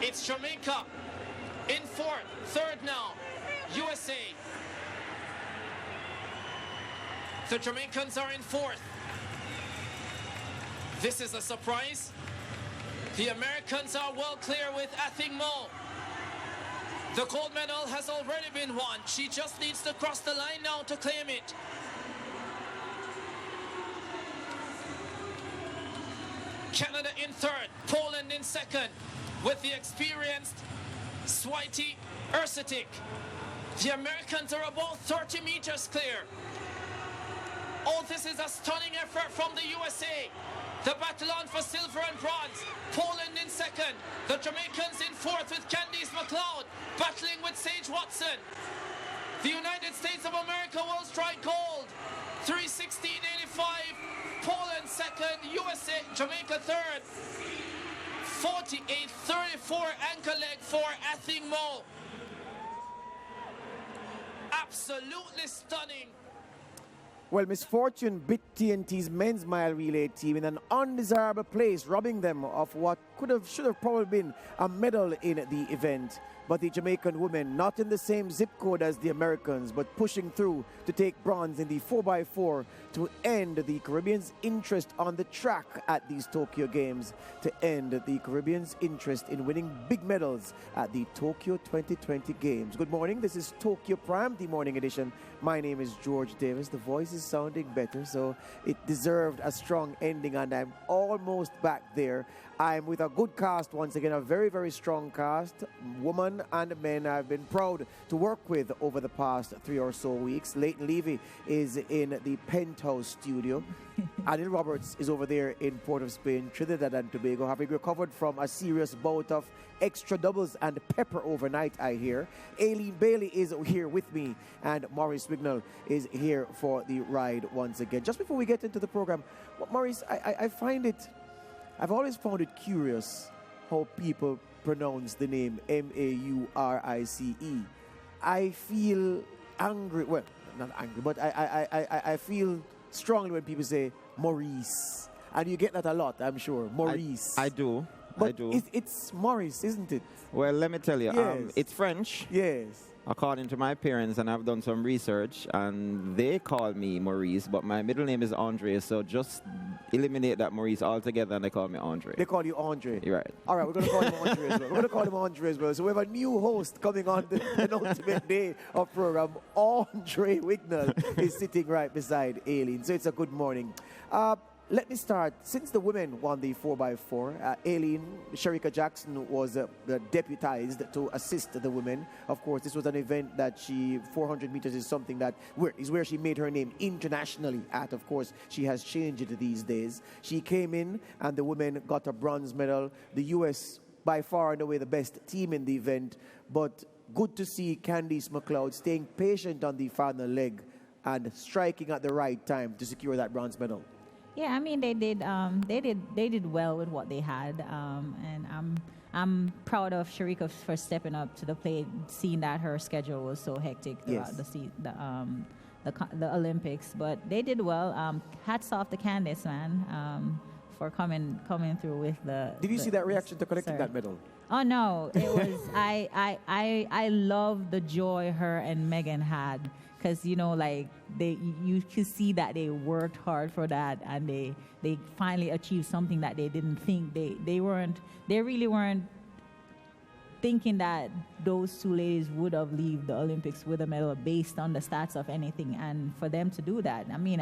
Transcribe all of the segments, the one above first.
It's Jamaica in fourth, third now, USA. The Jamaicans are in fourth. This is a surprise. The Americans are well clear with Athing Mo. The gold medal has already been won. She just needs to cross the line now to claim it. Canada in third, Poland in second, with the experienced Swati Ursitic. The Americans are about 30 meters clear. Oh, this is a stunning effort from the USA. The battle on for silver and bronze. Poland in second. The Jamaicans in fourth with Candice McLeod battling with Sage Watson. The United States of America will strike gold. 3:16.85. Poland second. USA, Jamaica third. 48.34 anchor leg for Athing Mo. Absolutely stunning. Well, misfortune bit TNT's men's mile relay team in an undesirable place, robbing them of what should have probably been a medal in the event. But the Jamaican women, not in the same zip code as the Americans, but pushing through to take bronze in the 4x4 to end the Caribbean's interest on the track at these Tokyo Games, to end the Caribbean's interest in winning big medals at the Tokyo 2020 Games. Good morning, this is Tokyo Prime, the morning edition. My name is George Davis. The voice is sounding better, so it deserved a strong ending, and I'm almost back there. I'm with a good cast once again, a very, very strong cast, women and men I've been proud to work with over the past 3 or so weeks. Leighton Levy is in the Penthouse studio. Anil Roberts is over there in Port of Spain, Trinidad and Tobago, having recovered from a serious bout of extra doubles and pepper overnight, I hear. Aileen Bailey is here with me, and Maurice Wignall is here for the ride once again. Just before we get into the program, Maurice, I've always found it curious how people pronounce the name Maurice. I feel angry, well, not angry, but I feel strongly when people say Maurice. And you get that a lot, I'm sure. Maurice. I do. But I do. It's Maurice, isn't it? Well, let me tell you, Yes. it's French. Yes. According to my parents, and I've done some research, and they call me Maurice, but my middle name is Andre, so just eliminate that Maurice altogether, and they call me Andre. They call you Andre. You're right. All right, we're going to call him Andre as well. We're going to call him Andre as well. So we have a new host coming on the penultimate day of program. Andre Wignall is sitting right beside Aileen. So it's a good morning. Let me start. Since the women won the 4x4, Aileen, Sherika Jackson was deputized to assist the women. Of course, this was an event that 400 meters is something that where she made her name internationally at. Of course, she has changed it these days. She came in and the women got a bronze medal. The U.S. by far and away the best team in the event, but good to see Candice McLeod staying patient on the final leg and striking at the right time to secure that bronze medal. Yeah, I mean they did well with what they had, and I'm proud of Sherika for stepping up to the plate, seeing that her schedule was so hectic throughout the Olympics. But they did well. Hats off to Candice, man, for coming through with the. Did you see that reaction to collecting that medal? Oh no, it was I love the joy her and Megan had. Because, you know, like, you could see that they worked hard for that, and they finally achieved something that they didn't think. They really weren't thinking that those two ladies would have left the Olympics with a medal based on the stats of anything. And for them to do that, I mean,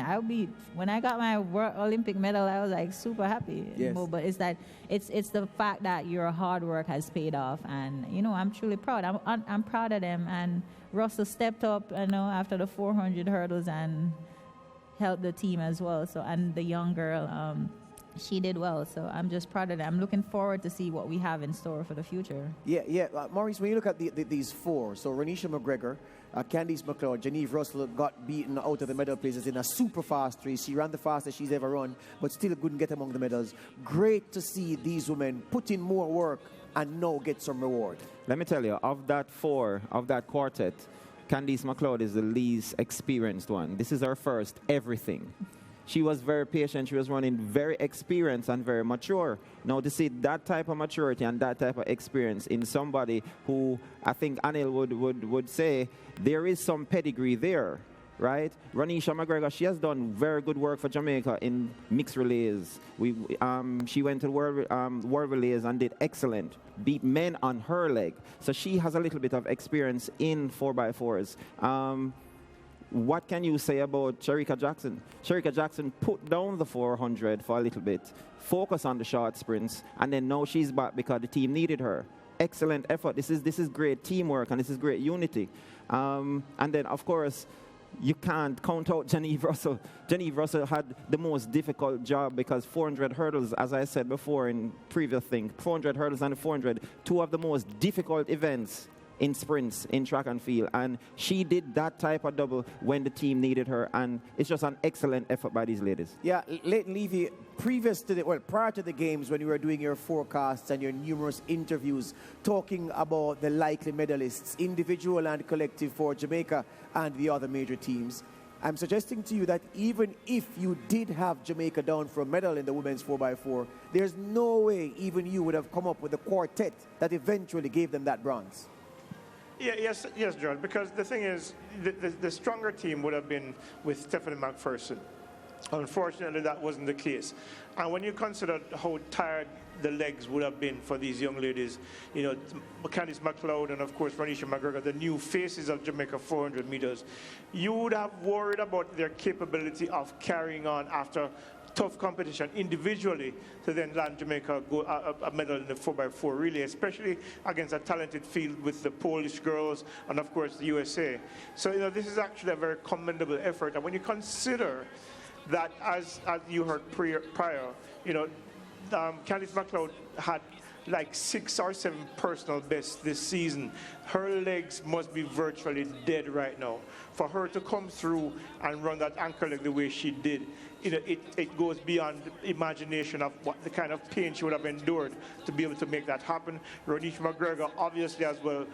when I got my Olympic medal, I was like super happy. Yes. But it's the fact that your hard work has paid off, and you know, I'm truly proud. I'm proud of them. And Russell stepped up, you know, after the 400 hurdles and helped the team as well. So, and the young girl, she did well. So I'm just proud of them. I'm looking forward to see what we have in store for the future. Yeah. Maurice, when you look at these four, so Renisha McGregor, Candice McLeod, Geneve Russell got beaten out of the medal places in a super fast race. She ran the fastest she's ever run, but still couldn't get among the medals. Great to see these women put in more work and now get some reward. Let me tell you, of that quartet, Candice McLeod is the least experienced one. This is her first everything. she was very patient. She was running very experienced and very mature. Now, to see that type of maturity and that type of experience in somebody who I think Anil would say there is some pedigree there, right? Ronisha McGregor, she has done very good work for Jamaica in mixed relays. She went to world relays and did excellent. Beat men on her leg. So she has a little bit of experience in 4x4s. What can you say about Shericka Jackson? Shericka Jackson put down the 400 for a little bit, focus on the short sprints, and then now she's back because the team needed her. Excellent effort. This is great teamwork, and this is great unity. And then, of course, you can't count out Genevieve Russell. Genevieve Russell had the most difficult job because 400 hurdles, as I said before in previous thing, 400 hurdles and 400, two of the most difficult events in sprints, in track and field. And she did that type of double when the team needed her. And it's just an excellent effort by these ladies. Yeah, Leighton Levy, prior to the games when you were doing your forecasts and your numerous interviews talking about the likely medalists, individual and collective for Jamaica and the other major teams, I'm suggesting to you that even if you did have Jamaica down for a medal in the women's 4x4, there's no way even you would have come up with a quartet that eventually gave them that bronze. Yeah, yes, John, because the thing is, the stronger team would have been with Stephanie McPherson. Unfortunately, that wasn't the case. And when you consider how tired the legs would have been for these young ladies, you know, Candice McLeod and, of course, Ronisha McGregor, the new faces of Jamaica 400 meters, you would have worried about their capability of carrying on after tough competition individually to then land Jamaica a medal in the 4x4 relay, especially against a talented field with the Polish girls and, of course, the USA. So, you know, this is actually a very commendable effort. And when you consider that, as you heard prior, you know, Candice McLeod had like 6 or 7 personal bests this season. Her legs must be virtually dead right now. For her to come through and run that anchor leg the way she did, you know, it goes beyond imagination of what the kind of pain she would have endured to be able to make that happen. Ronisha McGregor, obviously, as well,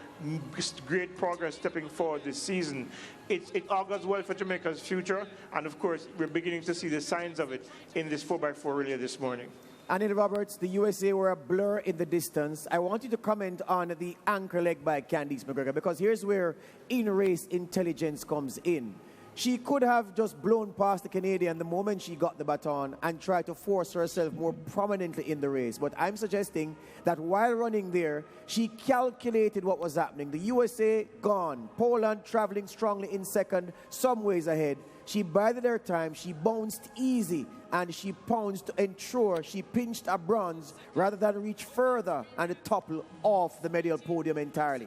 great progress stepping forward this season. It augurs well for Jamaica's future, and of course, we're beginning to see the signs of it in this 4x4 relay this morning. Anil Roberts, the USA were a blur in the distance. I want you to comment on the anchor leg by Candice McGregor, because here's where in-race intelligence comes in. She could have just blown past the Canadian the moment she got the baton and tried to force herself more prominently in the race. But I'm suggesting that while running there, she calculated what was happening. The USA gone. Poland traveling strongly in second, some ways ahead. She bided her time, she bounced easy, and she pounced to ensure she pinched a bronze rather than reach further and topple off the medal podium entirely.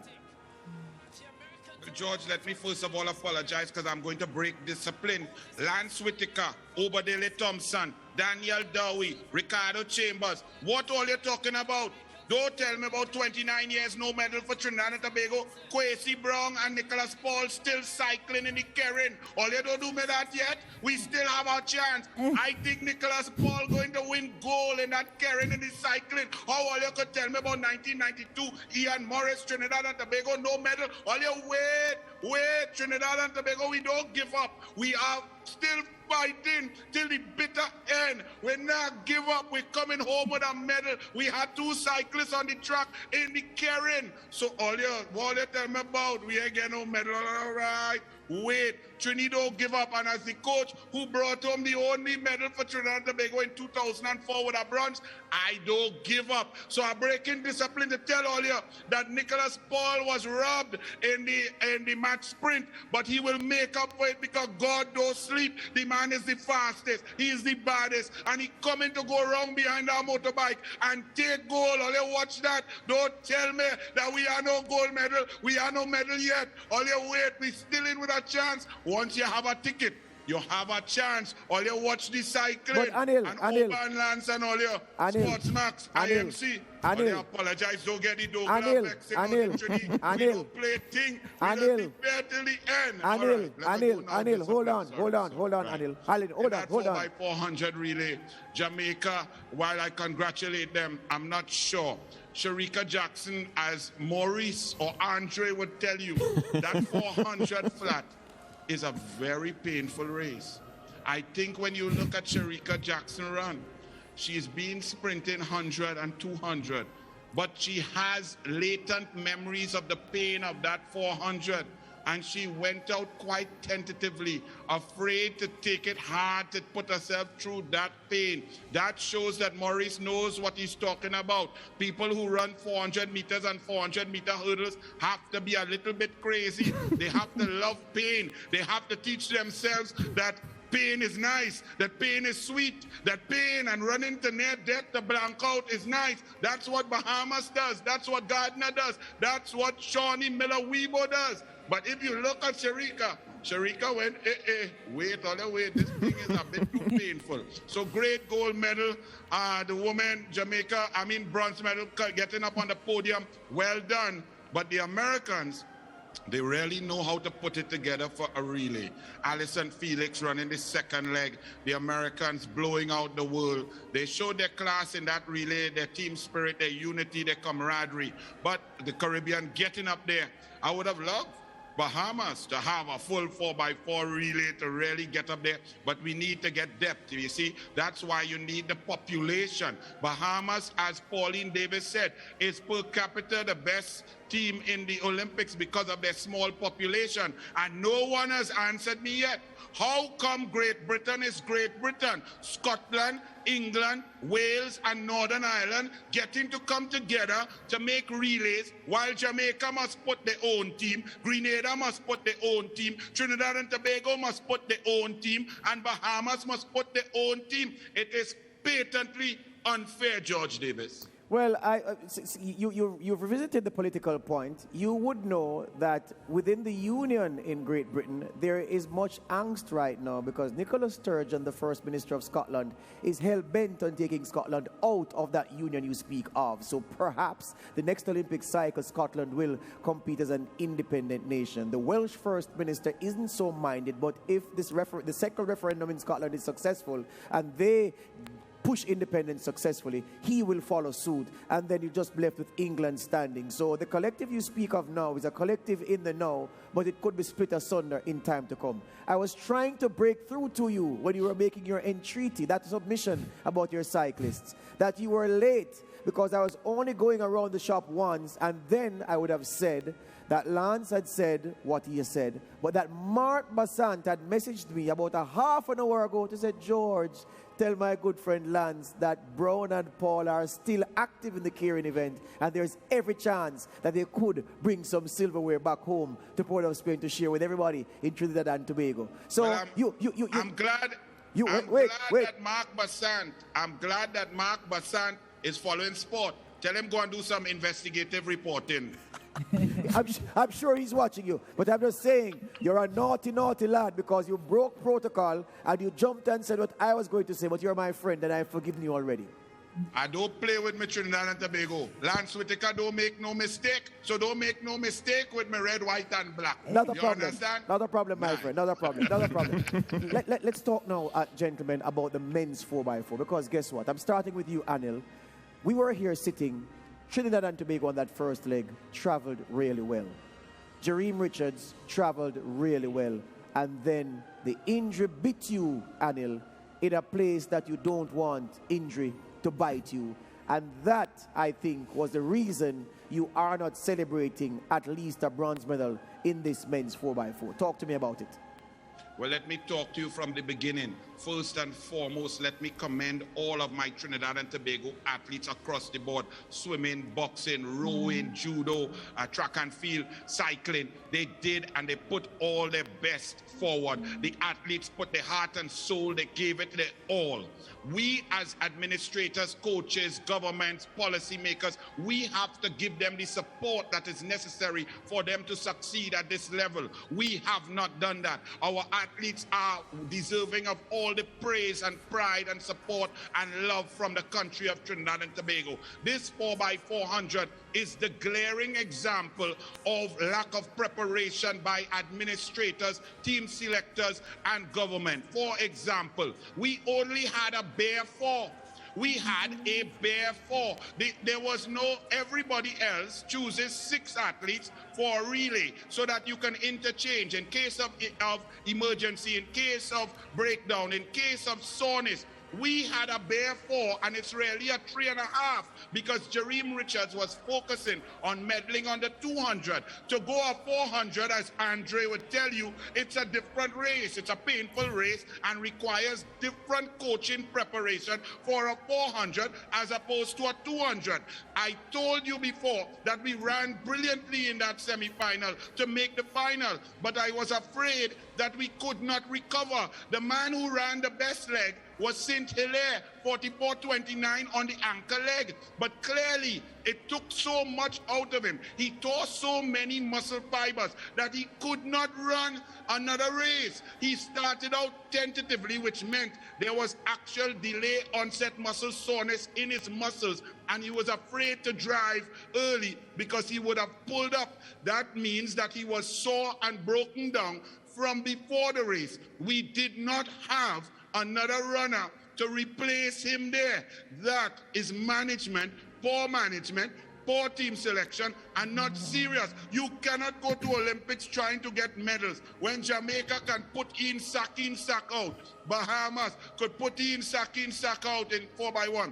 George, let me first of all apologize because I'm going to break discipline. Lance Whitaker, Obadele Thompson, Daniel Dowie, Ricardo Chambers. What all you talking about? Don't tell me about 29 years, no medal for Trinidad and Tobago. Kwesi Brown and Nicholas Paul still cycling in the Karen. All you don't do me that yet. We still have our chance. I think Nicholas Paul going to win gold in that Karen in the cycling. How all you could tell me about 1992, Ian Morris, Trinidad and Tobago, no medal. All you wait, Trinidad and Tobago, we don't give up. We are still fighting till the bitter end. We not give up. We're coming home with a medal. We had 2 cyclists on the track in the Karen. So all you tell me about, we ain't getting no medal. All right. Wait, Trinidad give up, and as the coach who brought home the only medal for Trinidad and Tobago in 2004 with a bronze, I don't give up. So I break in discipline to tell all you that Nicholas Paul was robbed in the match sprint, but he will make up for it because God don't sleep. The man is the fastest, he is the baddest, and he coming to go around behind our motorbike and take gold. All you watch that. Don't tell me that we are no gold medal. We are no medal yet. All you wait, we still in with a chance. Once you have a ticket, you have a chance. All you watch the cycling and Urban Lance and all your SportsMax, IMC. All you apologize, don't get it, don't we don't play thing. We don't prepare till the end. Anil, hold on, Anil. Hold on. By 400 relay, Jamaica, while I congratulate them, I'm not sure. Shericka Jackson, as Maurice or Andre would tell you, that 400 flat is a very painful race. I think when you look at Shericka Jackson run, she's been sprinting 100 and 200, but she has latent memories of the pain of that 400. And she went out quite tentatively, afraid to take it hard, to put herself through that pain. That shows that Maurice knows what he's talking about. People who run 400 meters and 400-meter hurdles have to be a little bit crazy. They have to love pain. They have to teach themselves that pain is nice, that pain is sweet, that pain and running to near death to blank out is nice. That's what Bahamas does. That's what Gardner does. That's what Shawnee Miller-Weibo does. But if you look at Shericka went, wait, this thing is a bit too painful. So great gold medal. The woman, Jamaica, bronze medal, getting up on the podium. Well done. But the Americans, they really know how to put it together for a relay. Allyson Felix running the second leg. The Americans blowing out the world. They showed their class in that relay, their team spirit, their unity, their camaraderie. But the Caribbean getting up there. I would have loved Bahamas to have a full 4x4 relay to really get up there, but we need to get depth. You see, that's why you need the population. Bahamas, as Pauline Davis said, is per capita the best team in the Olympics because of their small population, and no one has answered me yet. How come Great Britain is Great Britain? Scotland, England, Wales, and Northern Ireland getting to come together to make relays, while Jamaica must put their own team, Grenada must put their own team, Trinidad and Tobago must put their own team, and Bahamas must put their own team. It is patently unfair, George Davis. Well, you've revisited the political point. You would know that within the union in Great Britain, there is much angst right now because Nicola Sturgeon, the First Minister of Scotland, is hell-bent on taking Scotland out of that union you speak of. So perhaps the next Olympic cycle, Scotland will compete as an independent nation. The Welsh First Minister isn't so minded, but if the second referendum in Scotland is successful and they push independence successfully, he will follow suit, and then you're just left with England standing. So the collective you speak of now is a collective in the now, but it could be split asunder in time to come. I was trying to break through to you when you were making your entreaty, that submission about your cyclists, that you were late because I was only going around the shop once, and then I would have said that Lance had said what he said, but that Mark Bassant had messaged me about a half an hour ago to say, George, tell my good friend Lance that Brown and Paul are still active in the Kieran event, and there's every chance that they could bring some silverware back home to Port of Spain to share with everybody in Trinidad and Tobago. So well, I'm glad that Mark Bassant is following sport. Tell him go and do some investigative reporting. I'm sure he's watching you, but I'm just saying you're a naughty lad because you broke protocol and you jumped and said what I was going to say, but you're my friend and I've forgiven you already. I don't play with me Trinidad and Tobago. Lance Whitaker don't make no mistake, so don't make no mistake with me red, white and black. Not a you problem. Understand? Not a problem, my friend. Not a problem. Not a problem. Let's talk now, gentlemen, about the men's 4x4, because guess what? I'm starting with you, Anil. We were here sitting. Trinidad and Tobago on that first leg traveled really well. Jareem Richards traveled really well. And then the injury bit you, Anil, in a place that you don't want injury to bite you. And that, I think, was the reason you are not celebrating at least a bronze medal in this men's 4x4. Talk to me about it. Well, let me talk to you from the beginning. First and foremost, let me commend all of my Trinidad and Tobago athletes across the board. Swimming, boxing, rowing, judo, track and field, cycling. They did and they put all their best forward. The athletes put their heart and soul, they gave it their all. We as administrators, coaches, governments, policymakers, we have to give them the support that is necessary for them to succeed at this level. We have not done that. Our athletes are deserving of all the praise and pride and support and love from the country of Trinidad and Tobago. This 4x400 is the glaring example of lack of preparation by administrators, team selectors, and government. For example, we only had a bare 4. We had a bare 4. There was no, everybody else chooses 6 athletes for a relay so that you can interchange in case of emergency, in case of breakdown, in case of soreness. We had a bare 4, and it's really a 3.5 because Jareem Richards was focusing on medaling on the 200. To go a 400, as Andre would tell you, it's a different race. It's a painful race and requires different coaching preparation for a 400 as opposed to a 200. I told you before that we ran brilliantly in that semi-final to make the final, but I was afraid that we could not recover. The man who ran the best leg was St. Hilaire, 44.29 on the anchor leg. But clearly, it took so much out of him. He tore so many muscle fibers that he could not run another race. He started out tentatively, which meant there was actual delay onset muscle soreness in his muscles, and he was afraid to drive early because he would have pulled up. That means that he was sore and broken down from before the race. We did not have another runner to replace him there. That is management, poor team selection, and not serious. You cannot go to Olympics trying to get medals when Jamaica can put in sack out. Bahamas could put in sack out in 4x1.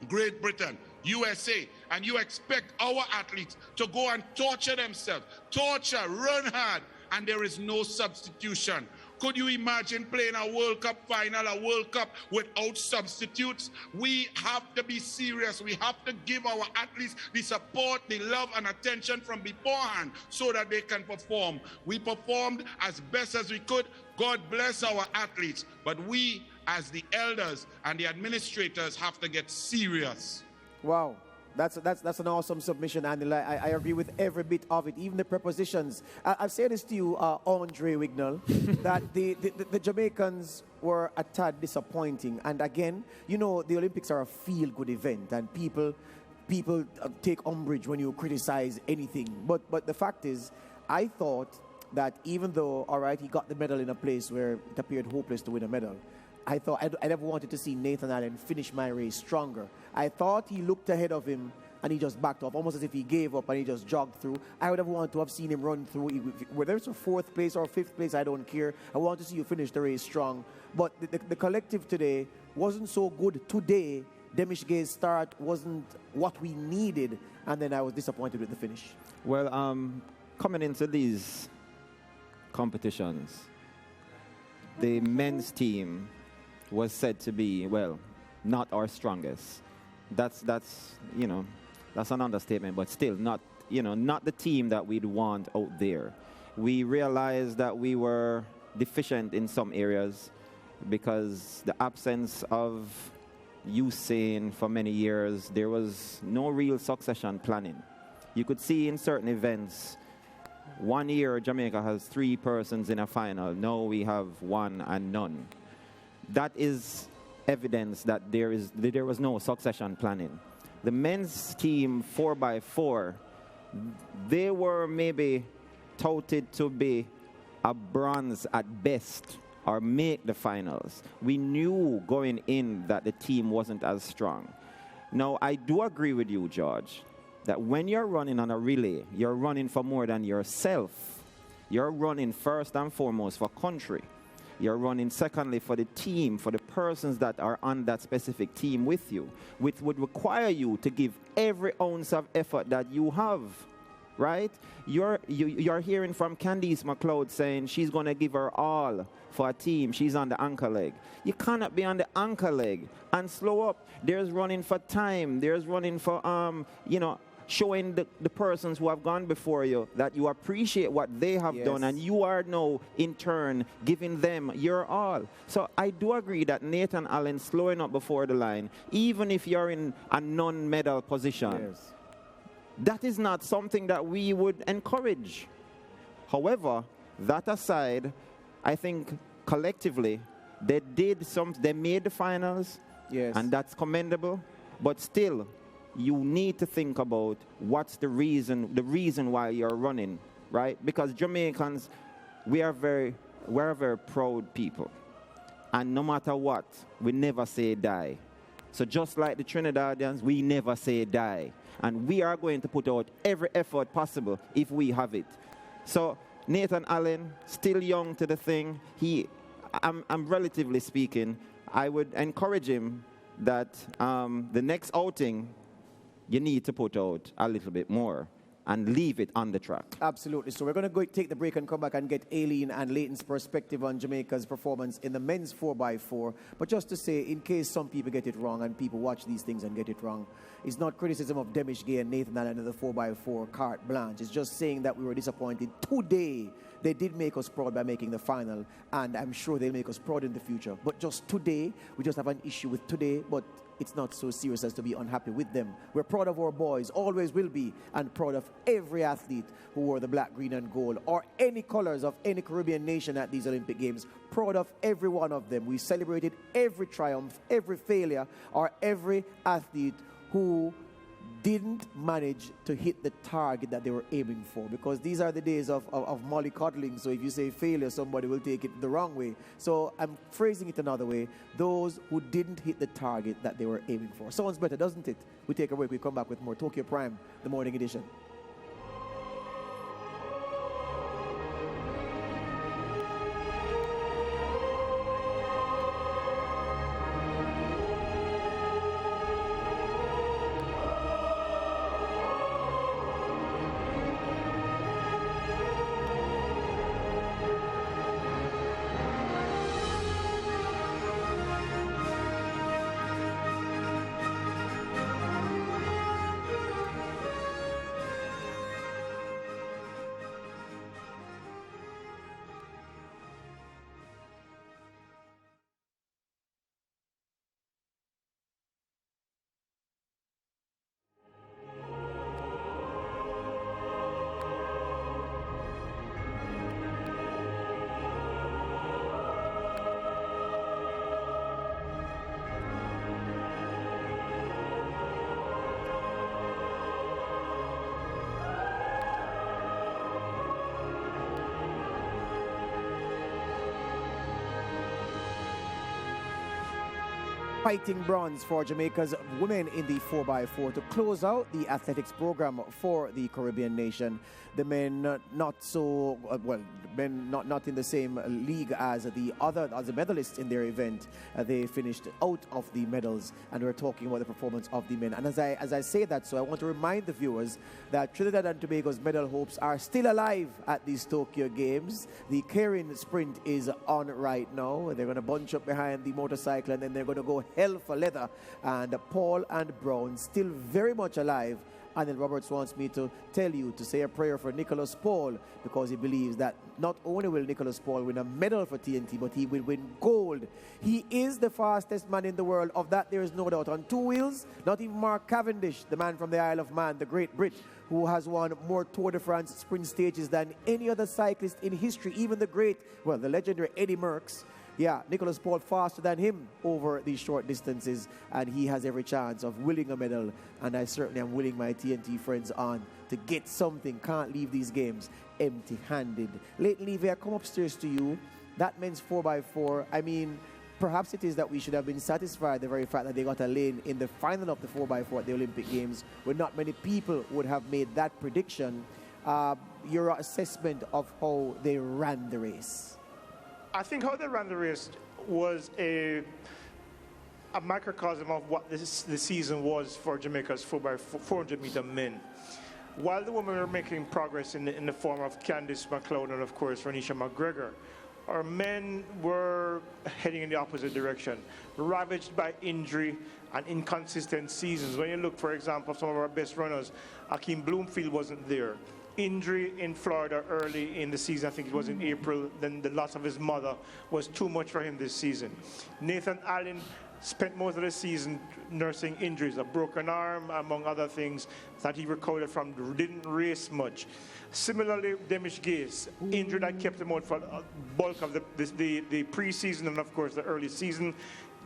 Great Britain, USA, and you expect our athletes to go and torture themselves, run hard, and there is no substitution. Could you imagine playing a World Cup final, a World Cup without substitutes? We have to be serious. We have to give our athletes the support, the love, and attention from beforehand so that they can perform. We performed as best as we could. God bless our athletes. But we, as the elders and the administrators, have to get serious. Wow. That's an awesome submission, Andy. I agree with every bit of it, even the prepositions. I'll say this to you, Andre Wignall, that the Jamaicans were a tad disappointing. And again, you know, the Olympics are a feel-good event, and people take umbrage when you criticize anything. But the fact is, I thought that even though, all right, he got the medal in a place where it appeared hopeless to win a medal, I thought I never wanted to see Nathan Allen finish my race stronger. I thought he looked ahead of him and he just backed off, almost as if he gave up and he just jogged through. I would have wanted to have seen him run through, whether it's a 4th place or 5th place, I don't care. I want to see you finish the race strong. But the collective today wasn't so good today. Demish Gay's start wasn't what we needed, and then I was disappointed with the finish. Well, coming into these competitions, the men's team was said to be, well, not our strongest. That's you know, that's an understatement, but still not, you know, not the team that we'd want out there. We realized that we were deficient in some areas because the absence of Usain for many years, there was no real succession planning. You could see in certain events, one year Jamaica has 3 persons in a final. Now we have 1 and none. That is evidence that there was no succession planning. The men's team 4x4, they were maybe touted to be a bronze at best or make the finals. We knew going in that the team wasn't as strong. Now, I do agree with you, George, that when you're running on a relay, you're running for more than yourself. You're running first and foremost for country. You're running secondly for the team, for the persons that are on that specific team with you, which would require you to give every ounce of effort that you have, right? You're hearing from Candice McLeod saying she's going to give her all for a team. She's on the anchor leg. You cannot be on the anchor leg and slow up. There's running for time. There's running for, you know, showing the persons who have gone before you that you appreciate what they have done, and you are now, in turn, giving them your all. So I do agree that Nathan Allen slowing up before the line, even if you're in a non-medal position, that is not something that we would encourage. However, that aside, I think collectively, they made the finals, and that's commendable, but still, you need to think about what's the reason why you're running, right? Because Jamaicans, we're a very proud people. And no matter what, we never say die. So just like the Trinidadians, we never say die. And we are going to put out every effort possible if we have it. So Nathan Allen, still young to the thing. I'm relatively speaking, I would encourage him that the next outing, you need to put out a little bit more and leave it on the track. Absolutely. So we're going to go take the break and come back and get Aileen and Leighton's perspective on Jamaica's performance in the men's 4x4. But just to say, in case some people get it wrong and people watch these things and get it wrong, it's not criticism of Demish Gay and Nathan Allen in the 4x4 carte blanche. It's just saying that we were disappointed today. They did make us proud by making the final, and I'm sure they'll make us proud in the future. But just today, we just have an issue with today, but it's not so serious as to be unhappy with them. We're proud of our boys, always will be, and proud of every athlete who wore the black, green, and gold, or any colors of any Caribbean nation at these Olympic Games. Proud of every one of them. We celebrated every triumph, every failure, or every athlete who didn't manage to hit the target that they were aiming for, because these are the days of mollycoddling. So if you say failure, somebody will take it the wrong way. So I'm phrasing it another way. Those who didn't hit the target that they were aiming for. Sounds better, doesn't it? We take a break. We come back with more Tokyo Prime, the morning edition. Fighting bronze for Jamaica's women in the 4x4 to close out the athletics program for the Caribbean nation. The men not so men not in the same league as the medalists in their event. They finished out of the medals, and we're talking about the performance of the men. And as I say that, so I want to remind the viewers that Trinidad and Tobago's medal hopes are still alive at these Tokyo Games. The Karen sprint is on right now. They're going to bunch up behind the motorcycle, and then they're going to go hell for leather. And Paul and Brown still very much alive. And then Roberts wants me to tell you to say a prayer for Nicholas Paul, because he believes that not only will Nicholas Paul win a medal for TNT, but he will win gold. He is the fastest man in the world. Of that, there is no doubt. On two wheels, not even Mark Cavendish, the man from the Isle of Man, the great Brit, who has won more Tour de France sprint stages than any other cyclist in history, even the legendary Eddie Merckx. Yeah, Nicholas Paul faster than him over these short distances, and he has every chance of winning a medal. And I certainly am willing my TNT friends on to get something. Can't leave these games empty-handed. Leighton Levy, I come upstairs to you. That men's 4x4, I mean, perhaps it is that we should have been satisfied the very fact that they got a lane in the final of the 4x4 at the Olympic Games, where not many people would have made that prediction. Your assessment of how they ran the race? I think how they ran the race was a microcosm of what the season was for Jamaica's 4x400-meter men. While the women were making progress in the form of Candice McLeod and, of course, Renisha McGregor, our men were heading in the opposite direction, ravaged by injury and inconsistent seasons. When you look, for example, some of our best runners, Akeem Bloomfield wasn't there. Injury in Florida early in the season, I think it was in April, then the loss of his mother was too much for him this season. Nathan Allen spent most of the season nursing injuries, a broken arm, among other things that he recovered from, didn't race much. Similarly, Demish Gase, injury that kept him out for the bulk of the preseason and, of course, the early season.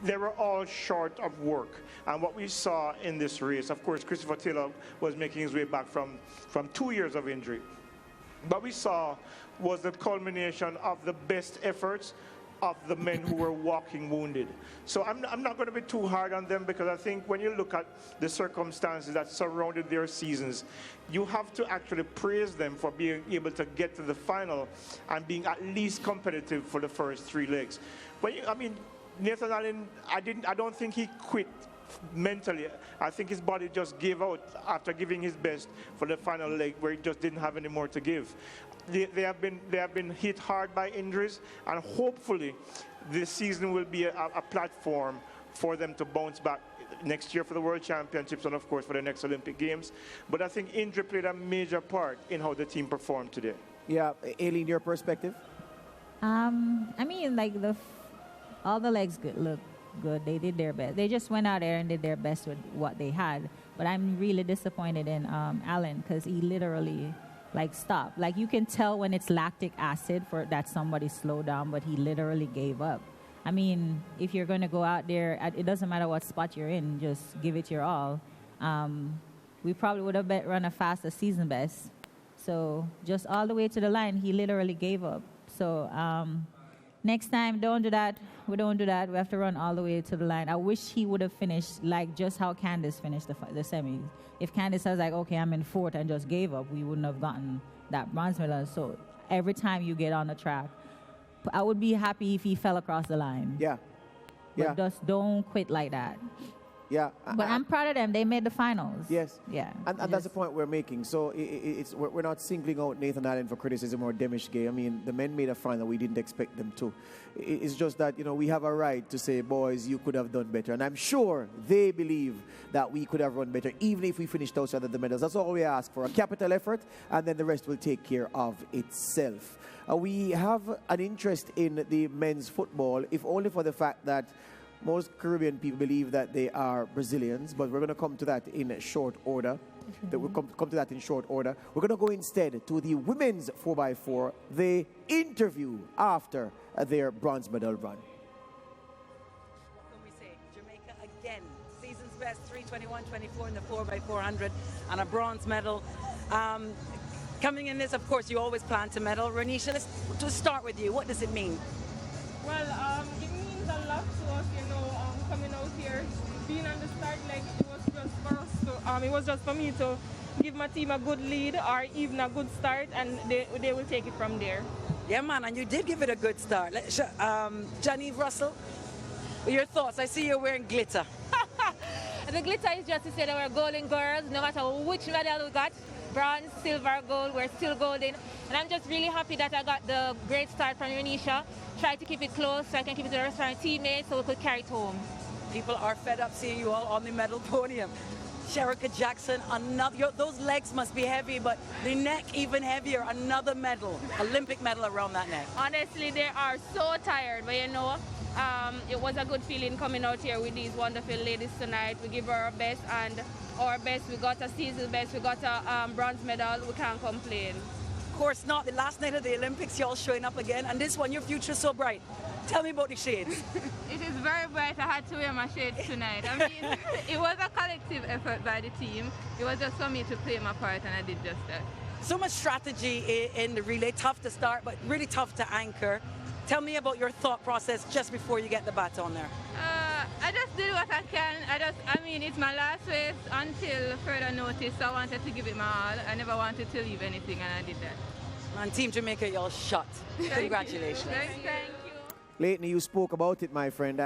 They were all short of work. And what we saw in this race, of course, Christopher Taylor was making his way back from 2 years of injury. What we saw was the culmination of the best efforts of the men who were walking wounded. So I'm not going to be too hard on them, because I think when you look at the circumstances that surrounded their seasons, you have to actually praise them for being able to get to the final and being at least competitive for the first 3 legs. But I mean, Nathan Allen, I don't think he quit mentally. I think his body just gave out after giving his best for the final leg, where he just didn't have any more to give. They have been hit hard by injuries, and hopefully this season will be a platform for them to bounce back next year for the World Championships and of course for the next Olympic Games. But I think injury played a major part in how the team performed today. Yeah, Aileen, your perspective? I mean, like all the legs look good. They did their best. They just went out there and did their best with what they had. But I'm really disappointed in Allen, because he literally stopped. Like, you can tell when it's lactic acid for that somebody slowed down, but he literally gave up. I mean, if you're going to go out there, it doesn't matter what spot you're in, just give it your all. We probably would have run a faster season best. So just all the way to the line, he literally gave up. So next time, don't do that. We don't do that. We have to run all the way to the line. I wish he would have finished like just how Candice finished the semis. If Candice was like, okay, I'm in 4th and just gave up, we wouldn't have gotten that bronze medal. So every time you get on the track, I would be happy if he fell across the line. Yeah. But just don't quit like that. Yeah. But I'm proud of them. They made the finals. Yes. Yeah. And that's the point we're making. So we're not singling out Nathan Allen for criticism or Demish Gay. I mean, the men made a final. We didn't expect them to. It's just that, we have a right to say, boys, you could have done better. And I'm sure they believe that we could have run better, even if we finished outside of the medals. That's all we ask for, a capital effort, and then the rest will take care of itself. We have an interest in the men's football, if only for the fact that most Caribbean people believe that they are Brazilians, but we're going to come to that in short order. We'll come to that in short order. We're going to go instead to the women's 4x4, the interview after their bronze medal run. What can we say? Jamaica again, season's best, 3:21.24 in the 4x400 and a bronze medal. Coming in this, of course, you always plan to medal. Renisha, let's just start with you. What does it mean? Well, it means a lot to us, coming out here, being on the start leg. It was just for us to, it was just for me to give my team a good lead or even a good start, and they will take it from there. Yeah, man, and you did give it a good start. Janive Russell, your thoughts? I see you're wearing glitter. The glitter is just to say that we're golden girls, no matter which medal we got. Bronze, silver, gold, we're still golden. And I'm just really happy that I got the great start from Renisha. Try to keep it close so I can keep it to the rest of my teammates so we could carry it home. People are fed up seeing you all on the medal podium. Sherika Jackson, those legs must be heavy, but the neck even heavier, another medal, Olympic medal around that neck. Honestly, they are so tired, but it was a good feeling coming out here with these wonderful ladies tonight. We give our best, and our best, we got a season best, we got a bronze medal, we can't complain. Of course not. The last night of the Olympics, y'all showing up again, and this one, your future's so bright. Tell me about the shades. It is very bright. I had to wear my shades tonight. I mean, it was a collective effort by the team. It was just for me to play my part, and I did just that. So much strategy in the relay. Tough to start, but really tough to anchor. Tell me about your thought process just before you get the baton there. I just did what I can. I mean, it's my last race until further notice. So I wanted to give it my all. I never wanted to leave anything, and I did that. And Team Jamaica, y'all shot. Congratulations. Thank you. Leighton, you spoke about it, my friend.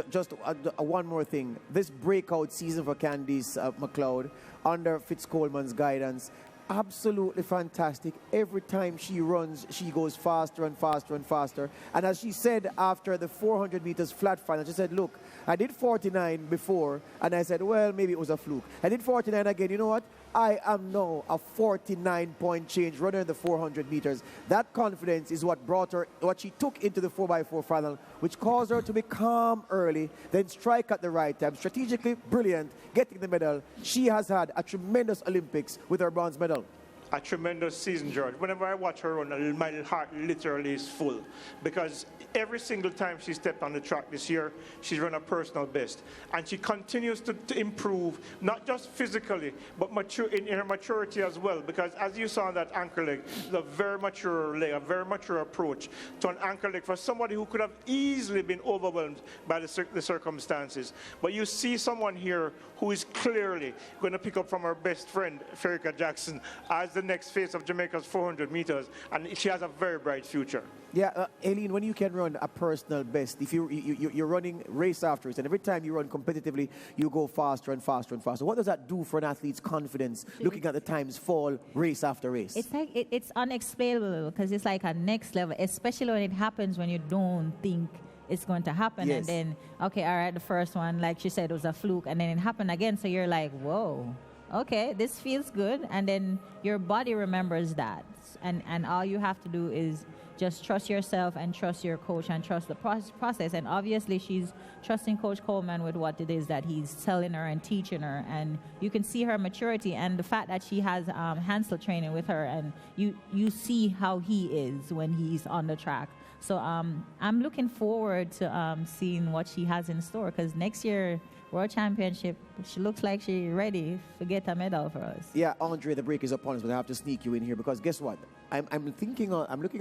Just one more thing. This breakout season for Candice McLeod under Fitz Coleman's guidance, absolutely fantastic. Every time she runs, she goes faster and faster and faster. And as she said after the 400 meters flat final, she said, look, I did 49 before, and I said, well, maybe it was a fluke. I did 49 again. You know what? I am now a 49-point change runner in the 400 meters. That confidence is what brought her, what she took into the 4x4 final, which caused her to be calm early, then strike at the right time. Strategically brilliant, getting the medal. She has had a tremendous Olympics with her bronze medal. a tremendous season, George. Whenever I watch her run, my heart literally is full, because every single time she stepped on the track this year, she's run a personal best. And she continues to improve, not just physically, but in her maturity as well, because as you saw on that ankle leg, a very mature leg, a very mature approach to an ankle leg for somebody who could have easily been overwhelmed by the circumstances. But you see someone here who is clearly going to pick up from her best friend, Ferrika Jackson, as the next face of Jamaica's 400 meters, and she has a very bright future. Yeah, Aileen, when you can run a personal best, if you're running race after race, and every time you run competitively, you go faster and faster and faster. What does that do for an athlete's confidence, looking at the times fall race after race? It's like it's unexplainable, because it's like a next level, especially when it happens when you don't think it's going to happen. Yes. And then, okay, all right, the first one, like she said, was a fluke, and then it happened again, so you're like, whoa, okay, this feels good, and then your body remembers that, and all you have to do is just trust yourself and trust your coach and trust the process. And obviously she's trusting Coach Coleman with what it is that he's telling her and teaching her, and you can see her maturity and the fact that she has Hansel training with her, and you see how he is when he's on the track. So I'm looking forward to seeing what she has in store, because next year, World Championship, she looks like she's ready to get a medal for us. Yeah, Andre, the break is upon us, but I have to sneak you in here, because guess what? I'm looking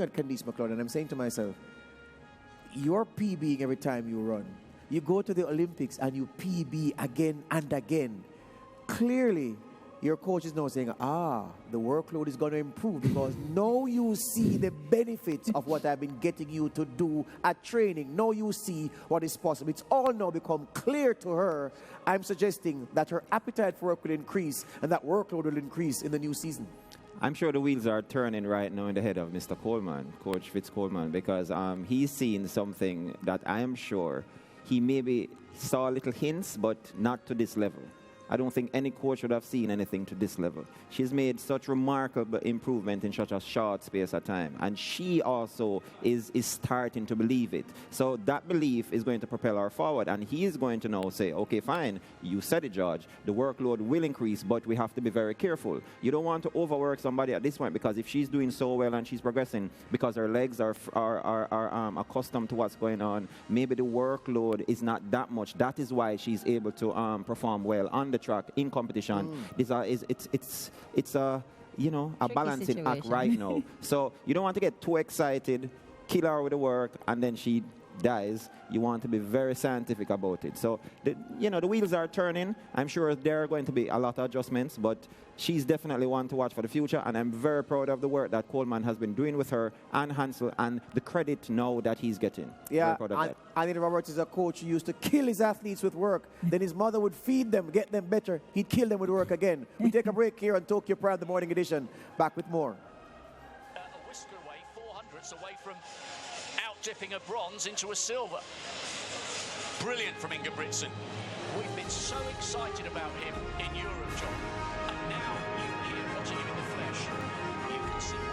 at Candice McLeod, and I'm saying to myself, you're PBing every time you run. You go to the Olympics and you PB again and again. Clearly, your coach is now saying, the workload is going to improve, because now you see the benefits of what I've been getting you to do at training. Now you see what is possible. It's all now become clear to her. I'm suggesting that her appetite for work will increase, and that workload will increase in the new season. I'm sure the wheels are turning right now in the head of Mr. Coleman, Coach Fitz Coleman, because he's seen something that I am sure he maybe saw little hints, but not to this level. I don't think any coach would have seen anything to this level. She's made such remarkable improvement in such a short space of time. And she also is starting to believe it. So that belief is going to propel her forward. And he is going to now say, okay, fine, you said it, George. The workload will increase, but we have to be very careful. You don't want to overwork somebody at this point, because if she's doing so well and she's progressing, because her legs are accustomed to what's going on, maybe the workload is not that much. That is why she's able to perform well on the track in competition. It's a balancing situation. act right now. So you don't want to get too excited, kill her with the work, and then she dies. You want to be very scientific about it. So the wheels are turning. I'm sure there are going to be a lot of adjustments, but she's definitely one to watch for the future, and I'm very proud of the work that Coleman has been doing with her and Hansel, and the credit now that he's getting. Yeah, very proud of that. Anthony Roberts is a coach who used to kill his athletes with work. Then his mother would feed them, get them better. He'd kill them with work again. We take a break here on Tokyo Pride, the morning edition. Back with more. A whisker away, 400s away from out-dipping a bronze into a silver. Brilliant from Ingebrigtsen. We've been so excited about him in Europe, John. And now you hear watching him in the flesh. You can see why.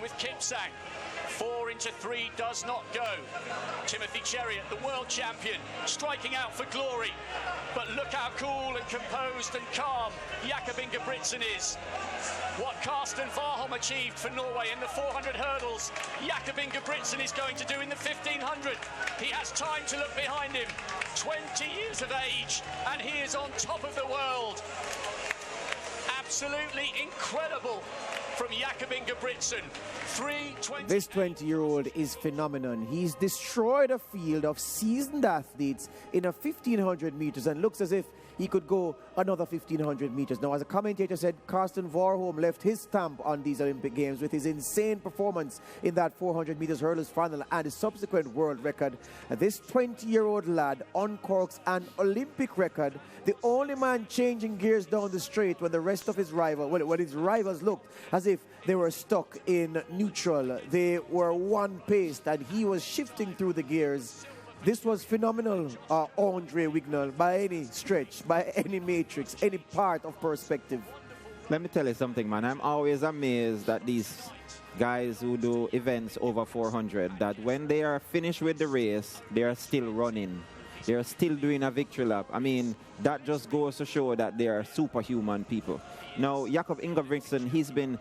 With Kipsang. 4 into 3 does not go. Timothy Cheriot, the world champion, striking out for glory. But look how cool and composed and calm Jakob Ingebrigtsen is. What Karsten Warholm achieved for Norway in the 400 hurdles, Jakob Ingebrigtsen is going to do in the 1500. He has time to look behind him. 20 years of age, and he is on top of the world. Absolutely incredible from Jakob Ingebrigtsen. 3:20. This 20-year-old is phenomenal. He's destroyed a field of seasoned athletes in a 1,500 meters and looks as if he could go another 1,500 meters. Now, as a commentator said, Karsten Warholm left his stamp on these Olympic Games with his insane performance in that 400 meters hurdles final and his subsequent world record. This 20-year-old lad uncorks an Olympic record, the only man changing gears down the straight when the rest of his when his rivals looked as if they were stuck in neutral. They were one-paced and he was shifting through the gears. This was phenomenal, Andre Wignall, by any stretch, by any matrix, any part of perspective. Let me tell you something, man. I'm always amazed that these guys who do events over 400, that when they are finished with the race, they are still running. They are still doing a victory lap. I mean, that just goes to show that they are superhuman people. Now, Jakob Ingebrigtsen, he's been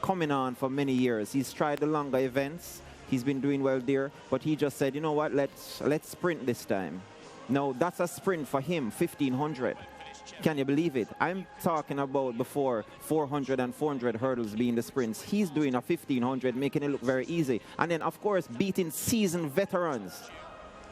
coming on for many years. He's tried the longer events. He's been doing well there, but he just said, you know what, let's sprint this time. Now, that's a sprint for him, 1,500. Can you believe it? I'm talking about before 400 and 400 hurdles being the sprints. He's doing a 1,500, making it look very easy. And then, of course, beating seasoned veterans.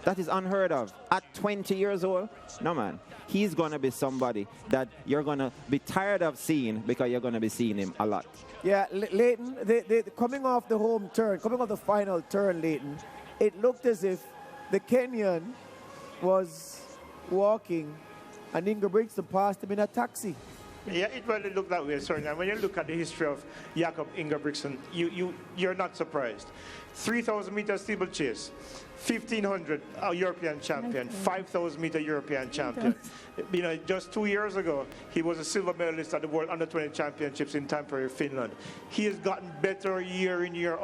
That is unheard of. At 20 years old, no, man. He's going to be somebody that you're going to be tired of seeing because you're going to be seeing him a lot. Yeah, Leighton, they coming off the home turn, coming off the final turn, Leighton, it looked as if the Kenyan was walking and Ingebrigtsen passed him in a taxi. Yeah, it really looked that way, sorry. And when you look at the history of Jakob Ingebrigtsen, you're not surprised. 3,000 meter steeplechase, 1,500 European champion, 5,000 meter European champion. You know, just 2 years ago, he was a silver medalist at the World Under-20 Championships in Tampere, Finland. He has gotten better year in, year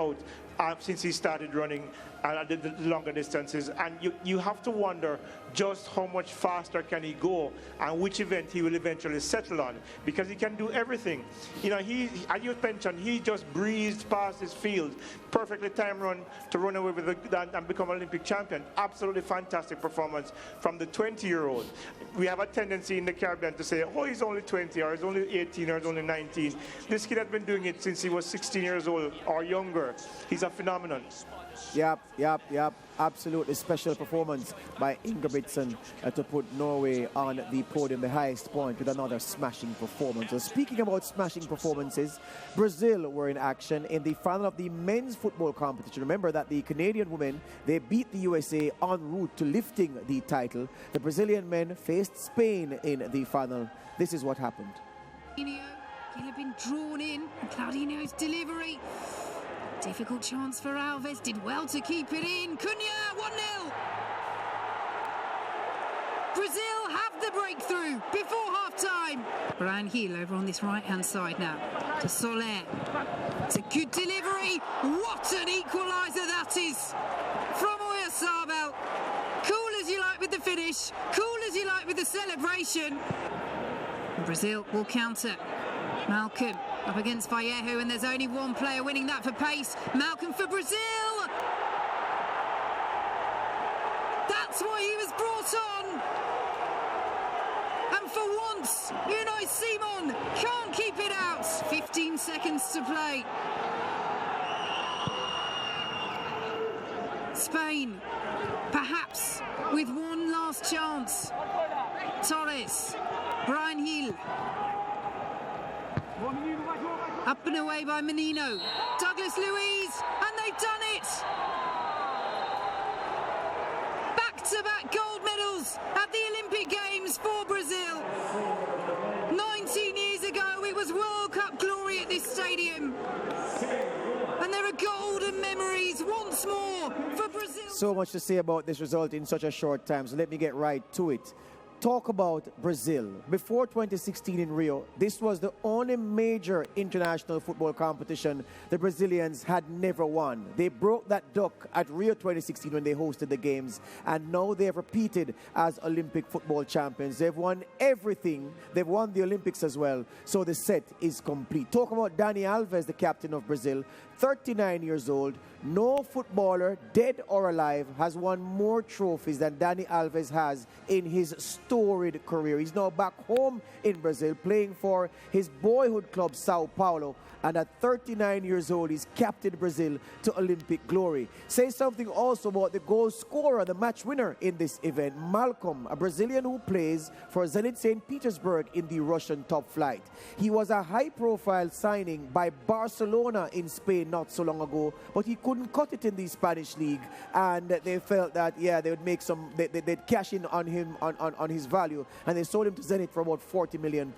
out since he started running the longer distances. And you have to wonder just how much faster can he go and which event he will eventually settle on, because he can do everything. You know, as you mentioned, he just breezed past his field, perfectly timed run to run away with and become an Olympic champion. Absolutely fantastic performance from the 20-year-old. We have a tendency in the Caribbean to say, oh, he's only 20, or he's only 18, or he's only 19. This kid has been doing it since he was 16 years old or younger. He's a phenomenon. Yep. Absolutely special performance by Ingebrigtsen to put Norway on the podium, the highest point, with another smashing performance. So speaking about smashing performances, Brazil were in action in the final of the men's football competition. Remember that the Canadian women, they beat the USA en route to lifting the title. The Brazilian men faced Spain in the final. This is what happened. He'll have been drawn in, and Claudinho's delivery. Difficult chance for Alves, did well to keep it in. Cunha, 1-0. Brazil have the breakthrough before half-time. Brian Hill over on this right-hand side now to Soler. It's a good delivery. What an equaliser that is from Oyarzabal. Cool as you like with the finish, cool as you like with the celebration. Brazil will counter. Malcolm up against Vallejo, and there's only one player winning that for pace. Malcolm for Brazil. That's why he was brought on. And for once, Unai Simon can't keep it out. 15 seconds to play. Spain, perhaps with one last chance. Torres, Brian Hill. Up and away by Menino. Douglas Luiz, and they've done it! Back-to-back gold medals at the Olympic Games for Brazil. 19 years ago, it was World Cup glory at this stadium. And there are golden memories once more for Brazil. So much to say about this result in such a short time, so let me get right to it. Talk about Brazil. Before 2016 in Rio, this was the only major international football competition the Brazilians had never won. They broke that duck at Rio 2016 when they hosted the games, and now they have repeated as Olympic football champions. They've won everything. They've won the Olympics as well, so the set is complete. Talk about Dani Alves, the captain of Brazil. 39 years old. No footballer, dead or alive, has won more trophies than Dani Alves has in his storied career. He's now back home in Brazil playing for his boyhood club, Sao Paulo. And at 39 years old, he's captained Brazil to Olympic glory. Say something also about the goal scorer, the match winner in this event, Malcolm, a Brazilian who plays for Zenit St. Petersburg in the Russian top flight. He was a high-profile signing by Barcelona in Spain not so long ago, but he couldn't cut it in the Spanish league, and they felt that, yeah, they would make some, they'd cash in on him, on his value, and they sold him to Zenit for about £40 million.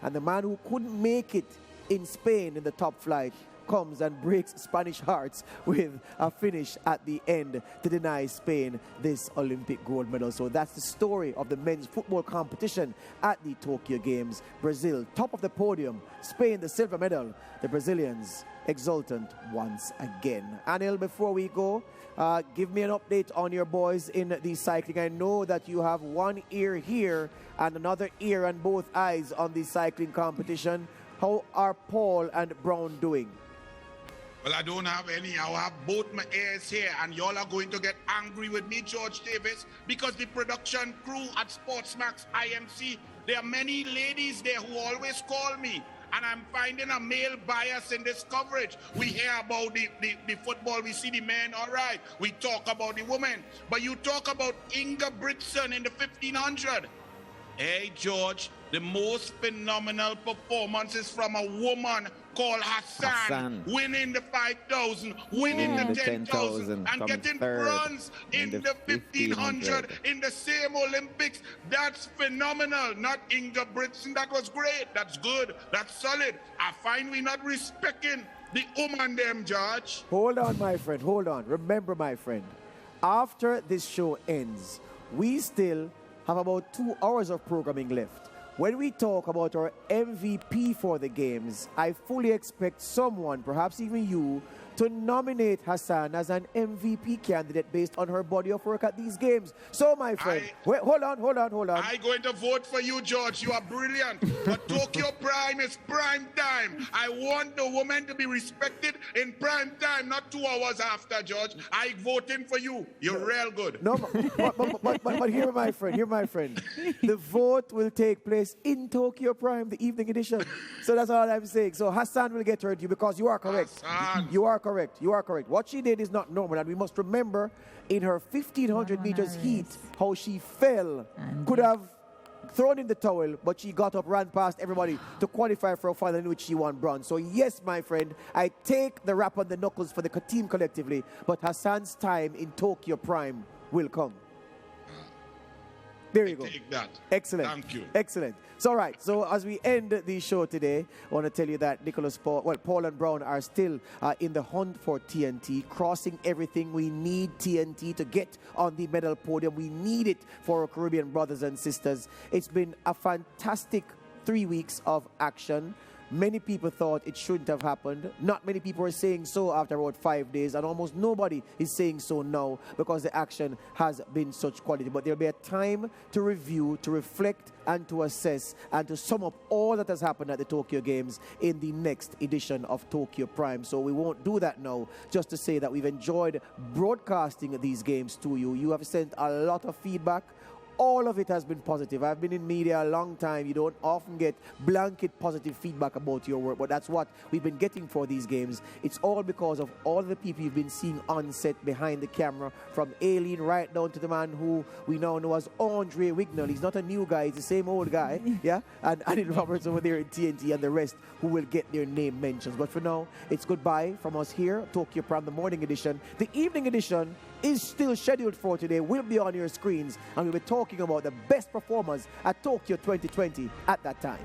And the man who couldn't make it in Spain in the top flight comes and breaks Spanish hearts with a finish at the end to deny Spain this Olympic gold medal. So that's the story of the men's football competition at the Tokyo Games. Brazil, top of the podium. Spain, the silver medal. The Brazilians, exultant once again. Anil, before we go, give me an update on your boys in the cycling. I know that you have one ear here and another ear and both eyes on the cycling competition. How are Paul and Brown doing? Well, I don't have any. I have both my ears here, and y'all are going to get angry with me, George Davis, because the production crew at SportsMax IMC, there are many ladies there who always call me, and I'm finding a male bias in this coverage. We hear about the football, we see the men, all right. We talk about the women, but you talk about Inga Britson in the 1500. Hey, George, the most phenomenal performance is from a woman called Hassan. Winning the 5,000, winning the 10,000, and getting bronze in the 1,500 in the same Olympics. That's phenomenal. Not Inga Britson. That was great. That's good. That's solid. I find we not respecting the woman them, George. Hold on, my friend. Hold on. Remember, my friend, after this show ends, we still have about 2 hours of programming left. When we talk about our MVP for the games, I fully expect someone, perhaps even you, to nominate Hassan as an MVP candidate based on her body of work at these games. So, my friend, wait, hold on. I'm going to vote for you, George. You are brilliant. But Tokyo Prime is prime time. I want the woman to be respected in prime time, not 2 hours after, George. I voting for you. You're real good. No, but here, my friend. The vote will take place in Tokyo Prime, the evening edition. So that's all I'm saying. So Hassan will get her to you because you are correct. Hassan. You are correct. What she did is not normal, and we must remember in her 1,500 meters heat how she fell. Could have thrown in the towel, but she got up, ran past everybody to qualify for a final in which she won bronze. So yes, my friend, I take the rap on the knuckles for the team collectively, but Hassan's time in Tokyo Prime will come. There you go. Take that. Excellent. Thank you. Excellent. So, all right. So, as we end the show today, I want to tell you that Paul and Brown are still in the hunt for TNT, crossing everything. We need TNT to get on the medal podium. We need it for our Caribbean brothers and sisters. It's been a fantastic 3 weeks of action. Many people thought it shouldn't have happened. Not many people are saying so after about 5 days, and almost nobody is saying so now because the action has been such quality. But there'll be a time to review, to reflect, and to assess, and to sum up all that has happened at the Tokyo Games in the next edition of Tokyo Prime. So we won't do that now, just to say that we've enjoyed broadcasting these games to you. You have sent a lot of feedback. All of it has been positive. I've been in media a long time. You don't often get blanket positive feedback about your work, but that's what we've been getting for these games. It's all because of all the people you've been seeing on set, behind the camera, from Aileen right down to the man who we now know as Andre Wignall. He's not a new guy. He's the same old guy, yeah? And Anil Roberts over there in TNT and the rest who will get their name mentions. But for now, it's goodbye from us here, Tokyo Prime, the morning edition. The evening edition is still scheduled for today. We'll be on your screens, and we'll be talking about the best performers at Tokyo 2020 at that time.